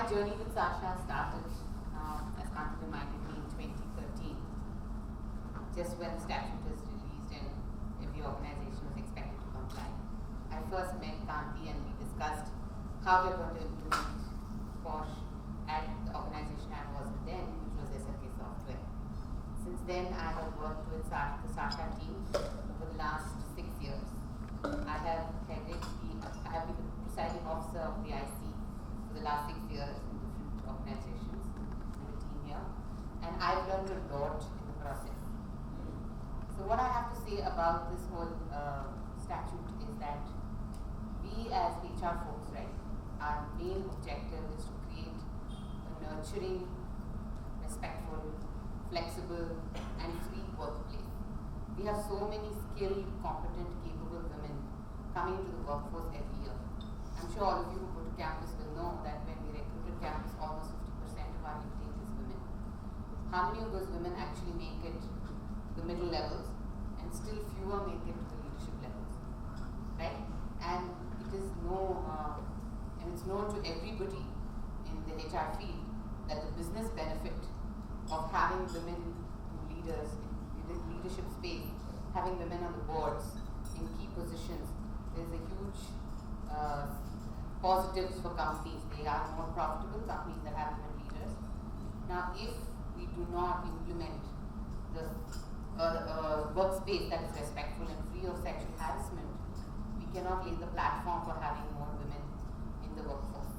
my journey with Sasha started, as Kanti reminded me, in 2013, just when the statute was released and every organization was expected to comply. I first met Kanti and we discussed how we were going to implement POSH at the organization I was with then, which was SFK Software. Since then, I have worked with the Sasha team for the last 6 years. I have been the presiding officer of the IC for the last 6 years in different organizations in the team here, and I've learned a lot in the process. So what I have to say about this whole statute is that we as HR folks, right, our main objective is to create a nurturing, respectful, flexible and free workplace. We have so many skilled, competent, capable women coming to the workforce every year. I'm sure all of you who go to campus will know that when we recruited campus, almost 50% of our intake is women. How many of those women actually make it to the middle levels, and still fewer make it to the leadership levels, right? And it is and it's known to everybody in the HR field that the business benefit of having women leaders in the leadership space, having women on the boards in key positions, there's a huge positives for companies. They are more profitable companies that have women leaders. Now, if we do not implement the workspace that is respectful and free of sexual harassment, we cannot lay the platform for having more women in the workforce.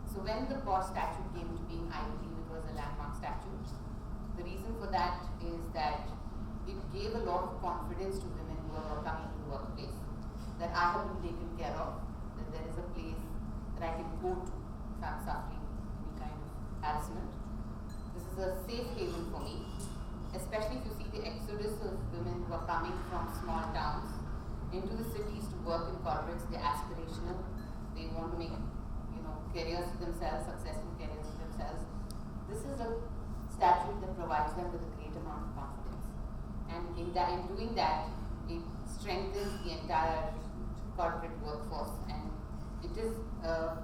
So when the POSH statute came into being, I believe it was a landmark statute. The reason for that is that it gave a lot of confidence to women who are coming to the workplace, that I have been taken care of, that there is a place that I can go to if I'm suffering any kind of harassment. This is a safe haven for me, especially if you see the exodus of women who are coming from small towns into the cities to work in corporates. They're aspirational. They want to make careers for themselves, successful careers for themselves. This is a statute that provides them with a great amount of confidence. And in doing that, it strengthens the entire corporate workforce. And it is a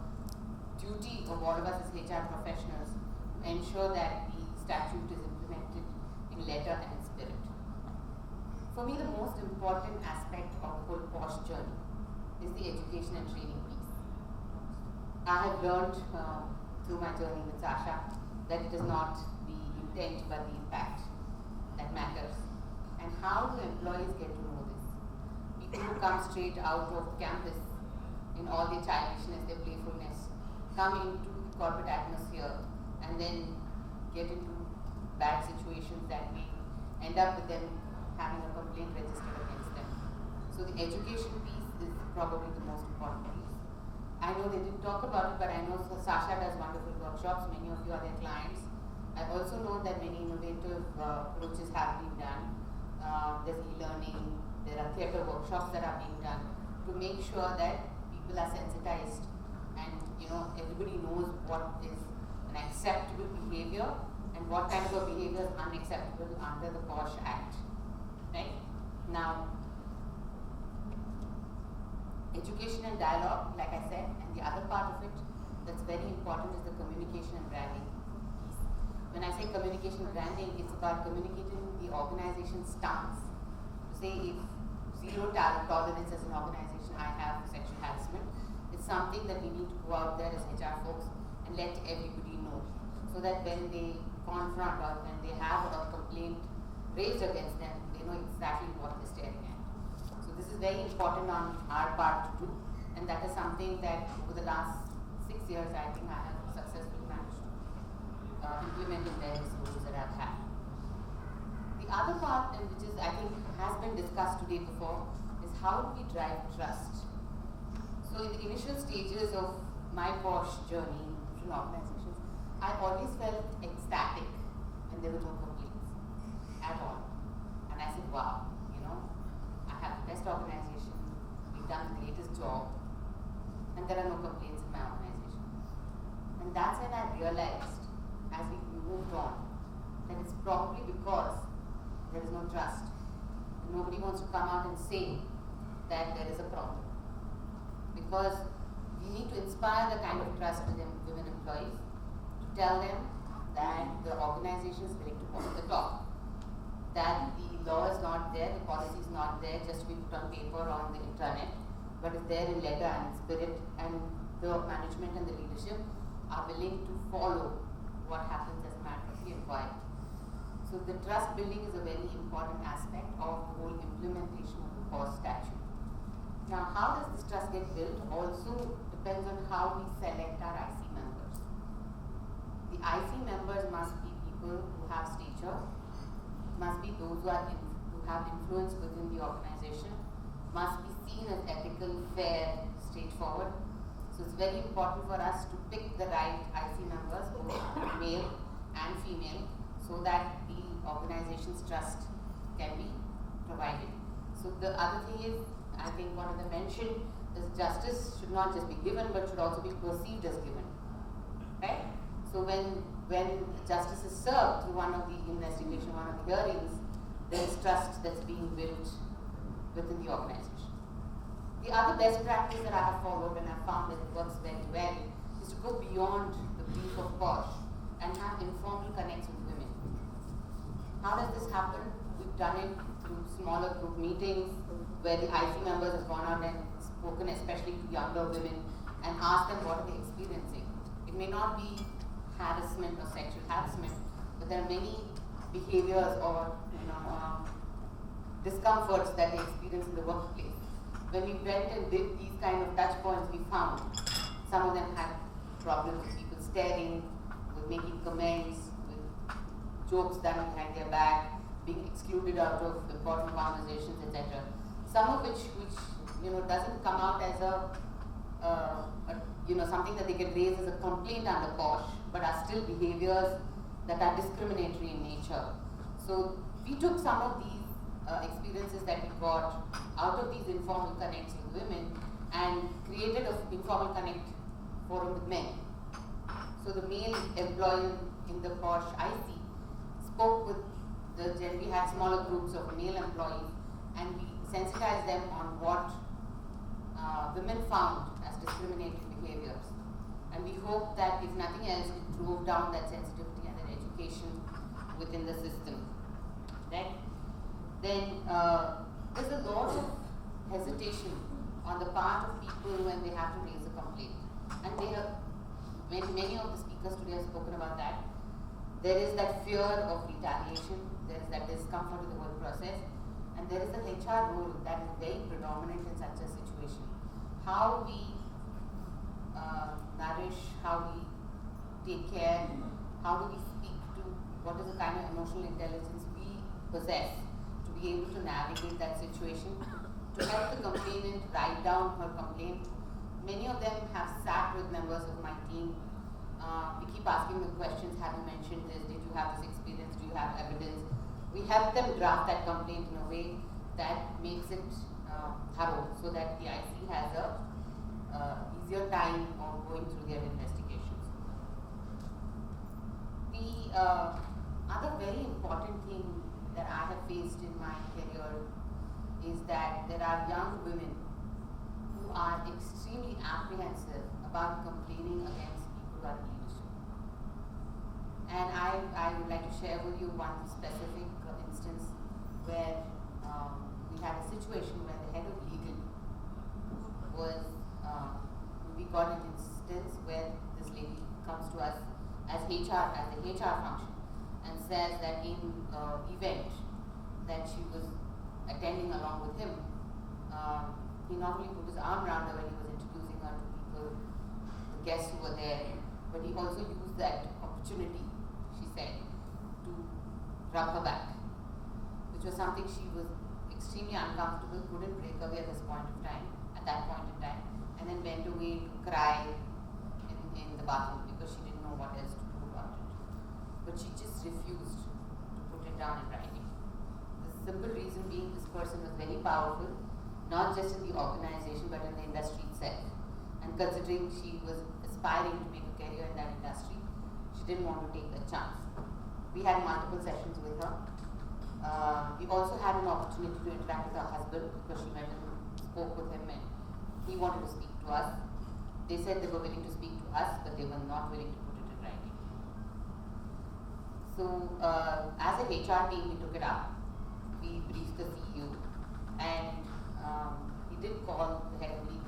duty of all of us as HR professionals to ensure that the statute is implemented in letter and in spirit. For me, the most important aspect of the whole POSH journey is the education and training piece. I have learned through my journey with Sasha that it is not the intent but the impact that matters. And how do employees get to know this? People who come straight out of campus in all their childishness, their playfulness, come into the corporate atmosphere and then get into bad situations that may end up with them having a complaint registered against them. So the education piece is probably the most important piece. I know they didn't talk about it, but I know Sasha does wonderful workshops. Many of you are their clients. I also know that many innovative approaches have been done. There's e-learning, there are theatre workshops that are being done to make sure that people are sensitized and everybody knows what is an acceptable behavior and what kind of a behavior is unacceptable under the POSH Act. Right? Now, education and dialogue, like I said, and the other part of it that's very important is the communication and branding piece. When I say communication and branding, it's about communicating the organization's stance. To say if zero tolerance as an organization I have for sexual harassment, it's something that we need to go out there as HR folks and let everybody know, so that when they confront or when they have a complaint raised against them, they know exactly what they're staring at. So this is very important on our part to do, and that is something that over the last 6 years I think I have successfully managed to implement in various roles that I've had. The other part, and which is I think has been discussed today before, is how do we drive trust? So in the initial stages of my POSH journey in different organizations, I always felt ecstatic when there were no complaints at all. And I said, wow, I have the best organization, we've done the greatest job, and there are no complaints in my organization. And that's when I realized, as we moved on, that it's probably because there is no trust. Nobody wants to come out and say that there is a problem. Because we we need to inspire the kind of trust within women employees, to tell them that the organization is willing to walk the talk, that the law is not there, the policy is not there just to be put on paper or on the internet, but is there in letter and in spirit, and the management and the leadership are willing to follow what happens as a matter of the inquiry. So the trust building is a very important aspect of the whole implementation of the PAWS statute. Now, how does this trust get built also depends on how we select our IC members. The IC members must be people who have stature, must be those who have influence within the organization, must be seen as ethical, fair, straightforward. So it's very important for us to pick the right IC members, both male and female, so that the organization's trust can be provided. So the other thing is, I think one of them mentioned, is justice should not just be given, but should also be perceived as given. Right? So when justice is served through one of the investigation, one of the hearings, there is trust that's being built within the organization. The other best practice that I have followed and I've found that it works very well is to go beyond the brief of POSH and have informal connects with women. How does this happen? We've done it through smaller group meetings where the IC members have gone out and spoken especially to younger women and asked them what are they experiencing. It may not be harassment or sexual harassment, but there are many behaviors or discomforts that they experience in the workplace. When we went and did these kind of touch points, we found some of them had problems with people staring, with making comments, with jokes done behind their back, being excluded out of important conversations, etc. Some of which doesn't come out as something that they can raise as a complaint under POSH, but are still behaviors that are discriminatory in nature. So we took some of these experiences that we got out of these informal connects with women and created an informal connect forum with men. So the male employee in the POSH IC spoke with we had smaller groups of male employees and we sensitized them on what women found as discriminating behaviors. And we hope that if nothing else, it drove down that sensitivity and that education within the system. Right? Then there's a lot of hesitation on the part of people when they have to raise a complaint. And many of the speakers today have spoken about that. There is that fear of retaliation, there is that discomfort with the whole process, and there is the HR role that is very predominant in such a situation. How we nourish, how we take care, how do we speak to, what is the kind of emotional intelligence we possess to be able to navigate that situation, to help the complainant write down her complaint. Many of them have sat with members of my team. We keep asking them questions, have you mentioned this, did you have this experience, do you have evidence? We help them draft that complaint in a way that makes it thorough so that the IC has a easier time of going through their investigations. The other very important thing that I have faced in my career is that there are young women who are extremely apprehensive about complaining against people who are in leadership. And I would like to share with you one specific instance where we had a situation where the head of legal was, we got an instance where this lady comes to us as HR, as the HR function, and says that in event that she was attending along with him, he not only put his arm around her when he was introducing her to people, the guests who were there, but he also used that opportunity, she said, to rub her back, which was something she was extremely uncomfortable, couldn't break away at that point in time, and then went away to cry in the bathroom because she didn't know what else to do about it. But she just refused to put it down in writing. The simple reason being this person was very powerful, not just in the organization but in the industry itself. And considering she was aspiring to make a career in that industry, she didn't want to take that chance. We had multiple sessions with her. We also had an opportunity to interact with her husband because she went and spoke with him and he wanted to speak to us. They said they were willing to speak to us, but they were not willing to put it in writing. So, as a HR team, we took it up. We briefed the CEO, and he did call the head of legal